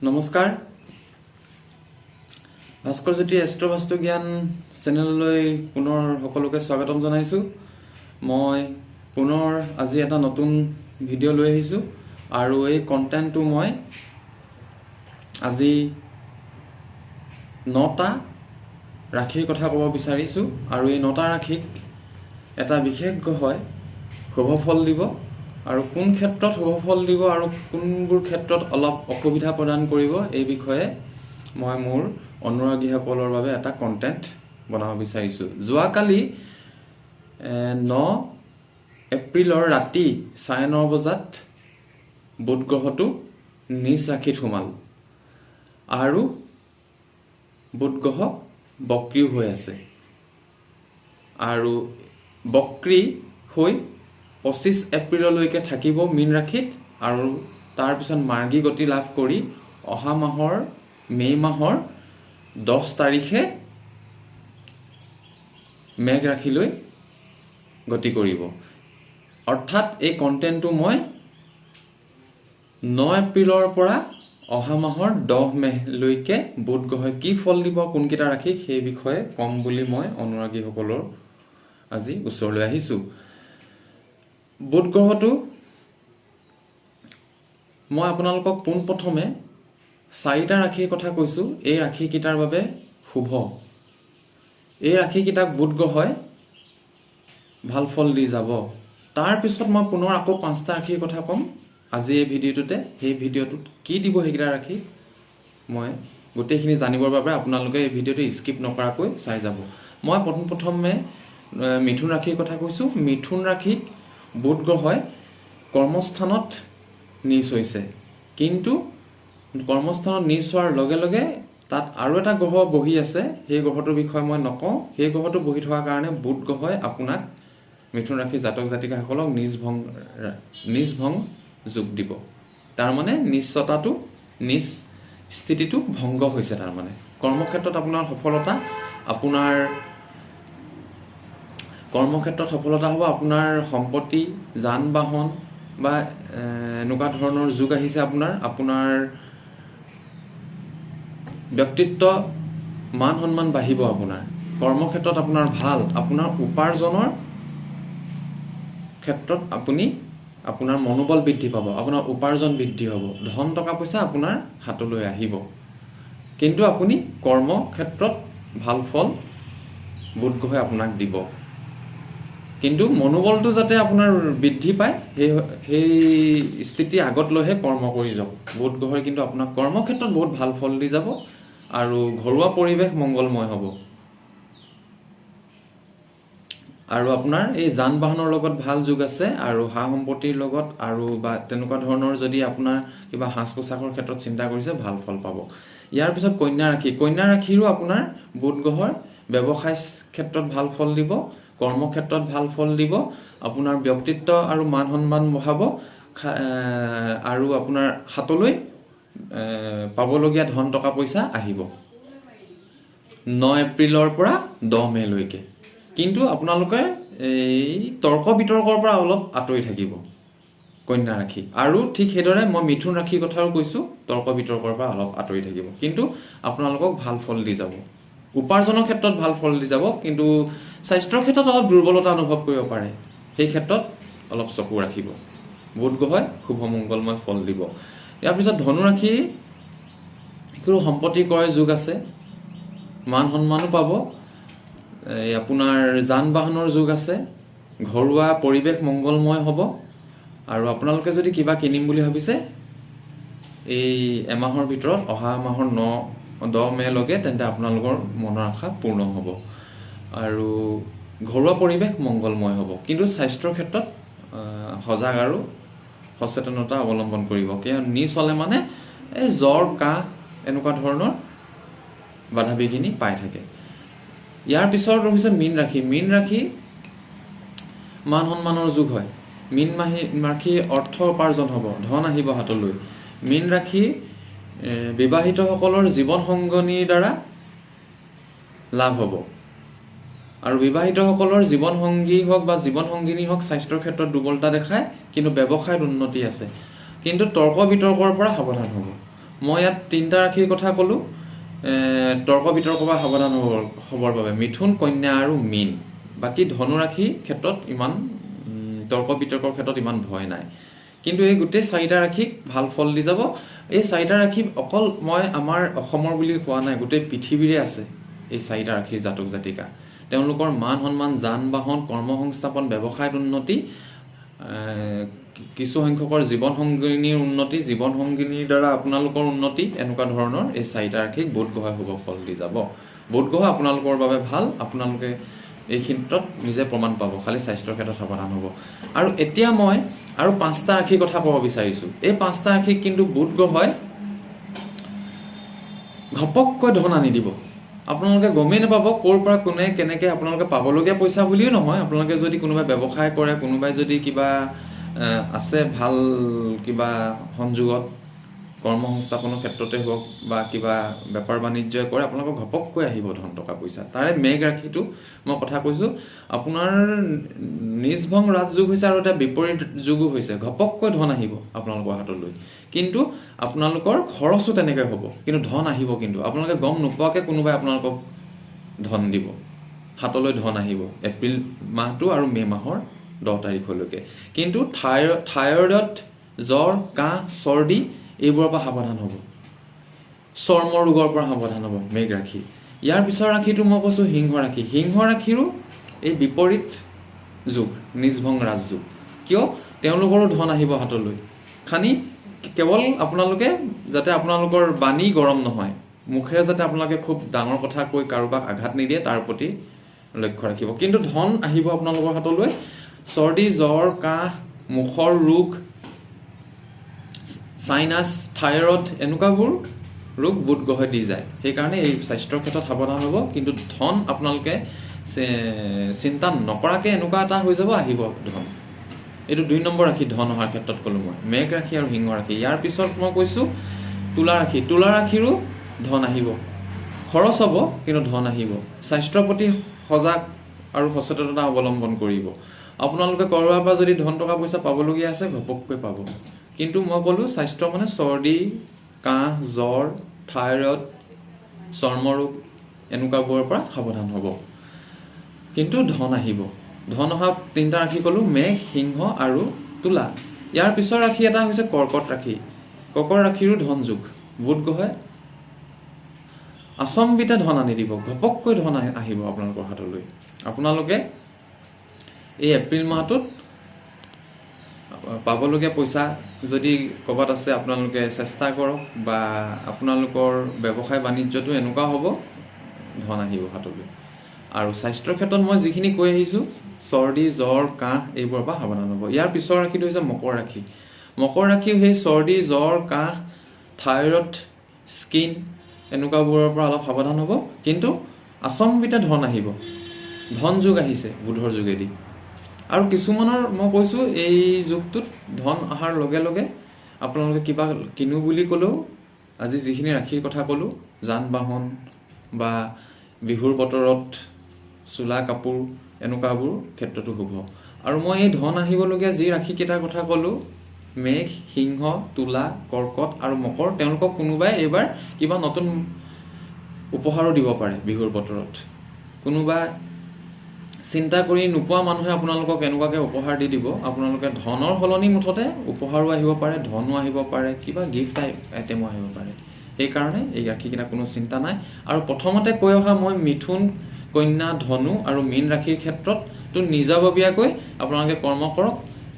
নমস্কাৰ ভাস্কৰ জ্যোতি এষ্ট্ৰবাস্তু জ্ঞান চেনেললৈ পুনৰ সকলোকে স্বাগতম জনাইছোঁ। মই পুনৰ আজি এটা নতুন ভিডিঅ' লৈ আহিছোঁ আৰু এই কণ্টেণ্টটো মই আজি 9টা ৰাশিৰ কথা ক'ব বিচাৰিছোঁ আৰু এই 9টা ৰাশিক এটা বিশেষ গ্ৰহই শুভ ফল দিব আৰু কোন ক্ষেত্ৰত শুভ ফল দিব আৰু কোনবোৰ ক্ষেত্ৰত অলপ অসুবিধা প্ৰদান কৰিব এই বিষয়ে মই মোৰ অনুৰাগীসকলৰ বাবে এটা কণ্টেণ্ট বনাব বিচাৰিছোঁ। যোৱাকালি 9 এপ্ৰিলৰ ৰাতি 9:30 বজাত বুধ গ্ৰহটো নিজ ৰাশিত সোমাল আৰু বুধ গ্ৰহ বক্ৰী হৈ আছে আৰু বক্ৰী হৈ 25 এপ্ৰিললৈকে থাকিব মীন ৰাশিত আৰু তাৰপিছত মাৰ্গী গতি লাভ কৰি অহা মাহৰ মে' মাহৰ 10 তাৰিখে মেঘ ৰাশিলৈ গতি কৰিব। অৰ্থাৎ এই কণ্টেণ্টটো মই 9 এপ্ৰিলৰ পৰা অহা মাহৰ 10 মে'লৈকে বুধ গ্ৰহই কি ফল দিব কোনকেইটা ৰাশিক সেই বিষয়ে ক'ম বুলি মই অনুৰাগীসকলৰ আজি ওচৰলৈ আহিছোঁ। বুধ গ্ৰহটো মই আপোনালোকক পোনপ্ৰথমে 4টা ৰাশিৰ কথা কৈছোঁ। এই ৰাশিকেইটাৰ বাবে শুভ। এই ৰাশিকেইটাক বুধ গ্ৰহই ভাল ফল দি যাব। তাৰপিছত মই পুনৰ আকৌ 5টা ৰাশিৰ কথা ক'ম আজি এই ভিডিঅ'টোতে। সেই ভিডিঅ'টোত কি দিব সেইকেইটা ৰাশি মই গোটেইখিনি জানিবৰ বাবে আপোনালোকে এই ভিডিঅ'টো স্কিপ নকৰাকৈ চাই যাব। মই প্ৰথমে মিথুন ৰাশিৰ কথা কৈছোঁ। মিথুন ৰাশিক বুধ গ্ৰহই কৰ্মস্থানত নিজ হৈছে, কিন্তু কৰ্মস্থানত নিজ হোৱাৰ লগে লগে তাত আৰু এটা গ্ৰহ বহি আছে। সেই গ্ৰহটোৰ বিষয়ে মই নকওঁ। সেই গ্ৰহটো বহি থকাৰ কাৰণে বুধ গ্ৰহই আপোনাক মিথুন ৰাশিৰ জাতক জাতিকাসকলক নিজ ভং যোগ দিব। তাৰমানে নিশ্চতাটো নিজ স্থিতিটো ভংগ হৈছে। তাৰমানে কৰ্মক্ষেত্ৰত আপোনাৰ সফলতা হ'ব। আপোনাৰ সম্পত্তি যান বাহন বা এনেকুৱা ধৰণৰ যুগ আহিছে। আপোনাৰ ব্যক্তিত্ব মান সন্মান বাঢ়িব। আপোনাৰ কৰ্মক্ষেত্ৰত আপোনাৰ ভাল, আপোনাৰ উপাৰ্জনৰ ক্ষেত্ৰত আপোনাৰ মনোবল বৃদ্ধি পাব, আপোনাৰ উপাৰ্জন বৃদ্ধি হ'ব, ধন টকা পইচা আপোনাৰ হাতলৈ আহিব। কিন্তু আপুনি কৰ্মক্ষেত্ৰত ভাল ফল বুধ গ্ৰহই আপোনাক দিব। কিন্তু মনোবলটো যাতে আপোনাৰ বৃদ্ধি পায় সেই স্থিতি আগত লৈহে কৰ্ম কৰি যাওক। বুধ গ্ৰহই কিন্তু আপোনাক কৰ্মক্ষেত্ৰত বহুত ভাল ফল দি যাব আৰু ঘৰুৱা পৰিৱেশ মংগলময় হ'ব। আৰু আপোনাৰ এই যান বাহনৰ লগত ভাল যোগ আছে আৰু সা সম্পত্তিৰ লগত আৰু বা তেনেকুৱা ধৰণৰ যদি আপোনাৰ কিবা সাজ পোছাকৰ ক্ষেত্ৰত চিন্তা কৰিছে ভাল ফল পাব। ইয়াৰ পিছত কন্যা ৰাশিৰো আপোনাৰ বুধ গ্ৰহৰ ব্যৱসায় ক্ষেত্ৰত ভাল ফল দিব, কৰ্মক্ষেত্ৰত ভাল ফল দিব, আপোনাৰ ব্যক্তিত্ব আৰু মান সন্মান বঢ়াব আৰু আপোনাৰ হাতলৈ পাবলগীয়া ধন টকা পইচা আহিব 9 এপ্ৰিলৰ পৰা 10 মে'লৈকে। কিন্তু আপোনালোকে এই তৰ্ক বিতৰ্কৰ পৰা অলপ আঁতৰি থাকিব কন্যা ৰাশি। আৰু ঠিক সেইদৰে মই মিথুন ৰাশিৰ কথাও কৈছোঁ, তৰ্ক বিতৰ্কৰ পৰা অলপ আঁতৰি থাকিব। কিন্তু আপোনালোকক ভাল ফল দি যাব, উপাৰ্জনৰ ক্ষেত্ৰত ভাল ফল দি যাব। কিন্তু স্বাস্থ্যৰ ক্ষেত্ৰত অলপ দুৰ্বলতা অনুভৱ কৰিব পাৰে, সেই ক্ষেত্ৰত অলপ চকু ৰাখিব। বুধ গ্ৰহই শুভ মংগলময় ফল দিব। ইয়াৰ পিছত ধনু ৰাশিৰ সম্পত্তি ক্ৰয় যোগ আছে, মান সন্মানো পাব, আপোনাৰ যান বাহনৰ যোগ আছে, ঘৰুৱা পৰিৱেশ মংগলময় হ'ব। আৰু আপোনালোকে যদি কিবা কিনিম বুলি ভাবিছে এই এমাহৰ ভিতৰত অহা মাহৰ 9-10 মে'লৈকে, তেন্তে আপোনালোকৰ মনৰ আশা পূৰ্ণ হ'ব আৰু ঘৰুৱা পৰিৱেশ মংগলময় হ'ব। কিন্তু স্বাস্থ্যৰ ক্ষেত্ৰত সজাগ আৰু সচেতনতা অৱলম্বন কৰিব। কিয় নিজ হ'লে মানে এই জ্বৰ কাহ এনেকুৱা ধৰণৰ বাধা বিঘিনি পাই থাকে। ইয়াৰ পিছত ৰহিছে মীন ৰাশি। মীন ৰাশি মান সন্মানৰ যুগ হয়। মীন ৰাশি অৰ্থ উপাৰ্জন হ'ব, ধন আহিব হাতলৈ। মীন ৰাশি বিবাহিতসকলৰ জীৱন সংগনীৰ দ্বাৰা লাভ হ'ব আৰু বিবাহিতসকলৰ জীৱন সংগী হওক বা জীৱন সংগিনী হওক স্বাস্থ্যৰ ক্ষেত্ৰত দুৰ্বলতা দেখায়, কিন্তু ব্যৱসায়ত উন্নতি আছে। কিন্তু তৰ্ক বিতৰ্কৰ পৰা সাৱধান হ'ব। মই ইয়াত 3টা ৰাশিৰ কথা ক'লোঁ তৰ্ক বিতৰ্কৰ পৰা সাৱধান হ'বৰ বাবে মিথুন, কন্যা আৰু মীন। বাকী ধনুৰাশিৰ ক্ষেত্ৰত ইমান তৰ্ক বিতৰ্কৰ ক্ষেত্ৰত ইমান ভয় নাই। কিন্তু এই গোটেই 4টা ৰাশিক ভাল ফল দি যাব। এই 4টা ৰাশি অকল মই আমাৰ অসমৰ বুলি কোৱা নাই, গোটেই পৃথিৱীৰে আছে এই 4টা ৰাশিৰ জাতক জাতিকা। তেওঁলোকৰ মান সন্মান, যান বাহন, কৰ্ম সংস্থাপন, ব্যৱসায়ত উন্নতি, কিছু সংখ্যকৰ জীৱন সংগিনীৰ উন্নতি, জীৱন সংগিনীৰ দ্বাৰা আপোনালোকৰ উন্নতি, এনেকুৱা ধৰণৰ এই 4টা ৰাশিক বুধ গ্ৰহে শুভ ফল দি যাব। বুধ গ্ৰহ আপোনালোকৰ বাবে ভাল, আপোনালোকে এই ক্ষেত্ৰত নিজে প্ৰমাণ পাব, খালি স্বাস্থ্যৰ ক্ষেত্ৰত সাৱধান হ'ব। আৰু এতিয়া মই আৰু 5টা ৰাশিৰ কথা ক'ব বিচাৰিছোঁ। এই 5টা ৰাশিক কিন্তু বুধ গ্ৰহই ঘপককৈ ধন আনি দিব। আপোনালোকে গমেই নাপাব ক'ৰ পৰা কোনে কেনেকৈ, আপোনালোকে পাবলগীয়া পইচা বুলিও নহয়, আপোনালোকে যদি কোনোবাই ব্যৱসায় কৰে, কোনোবাই যদি কিবা আছে ভাল কিবা সংযোগত, কৰ্ম সংস্থাপনৰ ক্ষেত্ৰতে হওক বা কিবা বেপাৰ বাণিজ্যই কৰে, আপোনালোকৰ ঘপককৈ আহিব ধন টকা পইচা। তাৰে মেঘ ৰাশিটো মই কথা কৈছোঁ, আপোনাৰ নিজভং ৰাজযোগ হৈছে আৰু এটা বিপৰীত যোগো হৈছে। ঘপককৈ ধন আহিব আপোনালোকৰ হাতলৈ, কিন্তু আপোনালোকৰ খৰচো তেনেকৈ হ'ব, কিন্তু ধন আহিব। কিন্তু আপোনালোকে গম নোপোৱাকৈ কোনোবাই আপোনালোকক ধন দিব, হাতলৈ ধন আহিব এপ্ৰিল মাহটো আৰু মে' মাহৰ 10 তাৰিখলৈকে। কিন্তু থাইৰয়ডত জ্বৰ, কাহ, চৰ্দি এইবোৰৰ পৰা সাৱধান হ'ব, চৰ্ম ৰোগৰ পৰা সাৱধান হ'ব মেঘ ৰাশি। ইয়াৰ পিছৰ ৰাশিটো মই কৈছোঁ সিংহ ৰাশি। সিংহ ৰাশিৰো এই বিপৰীত যুগ, নিজভং ৰাজযোগ। কিয়? তেওঁলোকৰো ধন আহিব হাতলৈ, খালি কেৱল আপোনালোকে যাতে আপোনালোকৰ বাণী গৰম নহয়, মুখেৰে যাতে আপোনালোকে খুব ডাঙৰ কথা কৈ কাৰোবাক আঘাত নিদিয়ে, তাৰ প্ৰতি লক্ষ্য ৰাখিব। কিন্তু ধন আহিব আপোনালোকৰ হাতলৈ। চৰ্দি, জ্বৰ, কাহ, মুখৰ ৰোগ, চাইনাছ, থাইৰয়ড এনেকুৱাবোৰ ৰোগ বুধ গ্ৰহে দি যায়। সেইকাৰণে এই স্বাস্থ্যৰ ক্ষেত্ৰত সাৱধান হ'ব। কিন্তু ধন আপোনালোকে চিন্তা নকৰাকৈ এনেকুৱা এটা হৈ যাব, আহিব ধন। এইটো 2 নম্বৰ ৰাশি ধন অহাৰ ক্ষেত্ৰত ক'লোঁ মই, মেঘ ৰাশি আৰু সিংহ ৰাশি। ইয়াৰ পিছত মই কৈছোঁ তুলা ৰাশি। তুলা ৰাশিৰো ধন আহিব, খৰচ হ'ব কিন্তু ধন আহিব। স্বাস্থ্যৰ প্ৰতি সজাগ আৰু সচেতনতা অৱলম্বন কৰিব। আপোনালোকে ক'ৰবাৰ পৰা যদি ধন টকা পইচা পাবলগীয়া আছে, ঘপককৈ পাব। কিন্তু মই ক'লোঁ স্বাস্থ্য মানে চৰ্দি, কাহ, জ্বৰ, থাইৰয়ড, চৰ্মৰোগ এনেকুৱাবোৰৰ পৰা সাৱধান হ'ব, কিন্তু ধন আহিব। ধন অহা 3টা ৰাশি ক'লোঁ, মেঘ, সিংহ আৰু তুলা। ইয়াৰ পিছৰ ৰাশি এটা হৈছে কৰ্কট ৰাশি। কৰ্কট ৰাশিৰো ধন যোগ। বুধ গ্ৰহে আচম্বিতে ধন আনি দিব, ঘপককৈ ধন আহিব আপোনালোকৰ হাতলৈ। আপোনালোকে এই এপ্ৰিল মাহটোত পাবলগীয়া পইচা যদি ক'ৰবাত আছে, আপোনালোকে চেষ্টা কৰক, বা আপোনালোকৰ ব্যৱসায় বাণিজ্যটো এনেকুৱা হ'ব, ধন আহিব হাতলৈ। আৰু স্বাস্থ্যৰ ক্ষেত্ৰত মই যিখিনি কৈ আহিছোঁ, চৰ্দি, জ্বৰ, কাহ এইবোৰৰ পৰা সাৱধান হ'ব। ইয়াৰ পিছৰ ৰাশিটো হৈছে মকৰ ৰাশি। মকৰ ৰাশিও সেই চৰ্দি, জ্বৰ, কাহ, থাইৰয়ড, স্কিন এনেকুৱাবোৰৰ পৰা অলপ সাৱধান হ'ব, কিন্তু আচম্বিতে ধন আহিব। ধন যোগ আহিছে বুধৰ যোগেদি। আৰু কিছুমানৰ মই কৈছোঁ এই যুগটোত ধন অহাৰ লগে লগে আপোনালোকে কিবা কিনো বুলি ক'লেও, আজি যিখিনি ৰাশিৰ কথা ক'লোঁ, যান বাহন বা বিহুৰ বতৰত চোলা কাপোৰ এনেকুৱাবোৰ ক্ষেত্ৰতো শুভ। আৰু মই এই ধন আহিবলগীয়া যি ৰাশিকেইটাৰ কথা ক'লোঁ, মেঘ, সিংহ, তুলা, কৰ্কট আৰু মকৰ, তেওঁলোকক কোনোবাই এইবাৰ কিবা নতুন উপহাৰো দিব পাৰে বিহুৰ বতৰত। কোনোবা চিন্তা কৰি নোপোৱা মানুহে আপোনালোকক এনেকুৱাকৈ উপহাৰ দি দিব, আপোনালোকে ধনৰ সলনি মুঠতে উপহাৰো আহিব পাৰে, ধনো আহিব পাৰে, কিবা গিফ্ট আইটেমো আহিব পাৰে। সেইকাৰণে এই ৰাশিকেইটা কোনো চিন্তা নাই। আৰু প্ৰথমতে কৈ অহা মই মিথুন, কন্যা, ধনু আৰু মীন ৰাশিৰ ক্ষেত্ৰততো নিজাববীয়াকৈ আপোনালোকে কৰ্ম কৰক,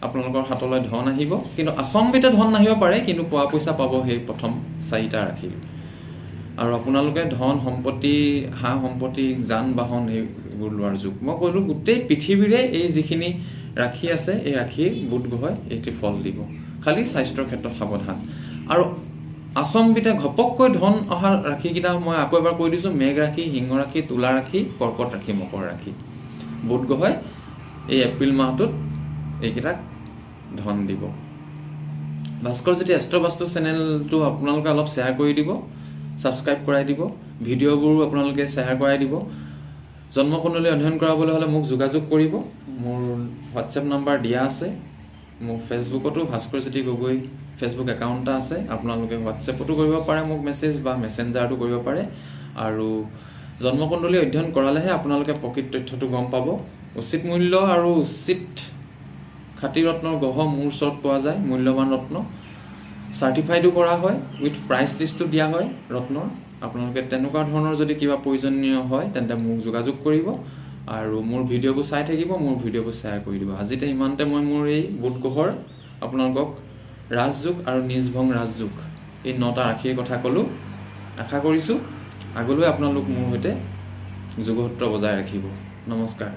আপোনালোকৰ হাতলৈ ধন আহিব। কিন্তু আচম্বিতে ধন নাহিব পাৰে, কিন্তু পোৱা পইচা পাব সেই প্ৰথম 4টা ৰাশিৰ। আৰু আপোনালোকে ধন সম্পত্তি, সা সম্পত্তি, যান বাহন এইবোৰ লোৱাৰ যুগ। মই ক'লোঁ গোটেই পৃথিৱীৰে এই যিখিনি ৰাশি আছে, এই ৰাশিৰ বুধ গ্ৰহে এইটো ফল দিব, খালি স্বাস্থ্যৰ ক্ষেত্ৰত সাৱধান। আৰু আচম্বিতে ঘপককৈ ধন অহা ৰাশিকেইটা মই আকৌ এবাৰ কৈ দিছোঁ, মেঘ ৰাশি, সিংহ ৰাশি, তুলা ৰাশি, কৰ্কট ৰাশি, মকৰ ৰাশি। বুধ গ্ৰহে এই এপ্ৰিল মাহটোত এইকেইটাক ধন দিব। ভাস্কৰজ্যোতি এষ্ট্ৰ বাস্তু চেনেলটো আপোনালোকে অলপ শ্বেয়াৰ কৰি দিব, ছাবস্ক্ৰাইব কৰাই দিব, ভিডিঅ'বোৰো আপোনালোকে শ্বেয়াৰ কৰাই দিব। জন্মকুণ্ডলী অধ্যয়ন কৰাবলৈ হ'লে মোক যোগাযোগ কৰিব। মোৰ হোৱাটছএপ নাম্বাৰ দিয়া আছে। মোৰ ফেচবুকতো ভাস্কৰজ্যোতি গগৈ ফেচবুক একাউণ্ট এটা আছে, আপোনালোকে হোৱাটছএপতো কৰিব পাৰে মোক মেছেজ বা মেছেঞ্জাৰতো কৰিব পাৰে। আৰু জন্মকুণ্ডলী অধ্যয়ন কৰালেহে আপোনালোকে প্ৰকৃত তথ্যটো গম পাব। উচিত মূল্য আৰু উচিত খাতি ৰত্নৰ গঢ় মোৰ ওচৰত পোৱা যায়, মূল্যৱান ৰত্ন চাৰ্টিফাইডো কৰা হয়, উইথ প্ৰাইচ লিষ্টটো দিয়া হয় ৰত্নৰ। আপোনালোকে তেনেকুৱা ধৰণৰ যদি কিবা প্ৰয়োজনীয় হয় তেন্তে মোক যোগাযোগ কৰিব আৰু মোৰ ভিডিঅ'বোৰ চাই থাকিব, মোৰ ভিডিঅ'বোৰ শ্বেয়াৰ কৰি দিব। আজিতে ইমানতে মই মোৰ এই বুধ গ্ৰহৰ আপোনালোকক ৰাজযোগ আৰু নিজভং ৰাজযোগ এই 9টা ৰাশিৰ কথা ক'লোঁ। আশা কৰিছোঁ আগলৈ আপোনালোক মোৰ সৈতে যোগসূত্ৰ বজাই ৰাখিব। নমস্কাৰ।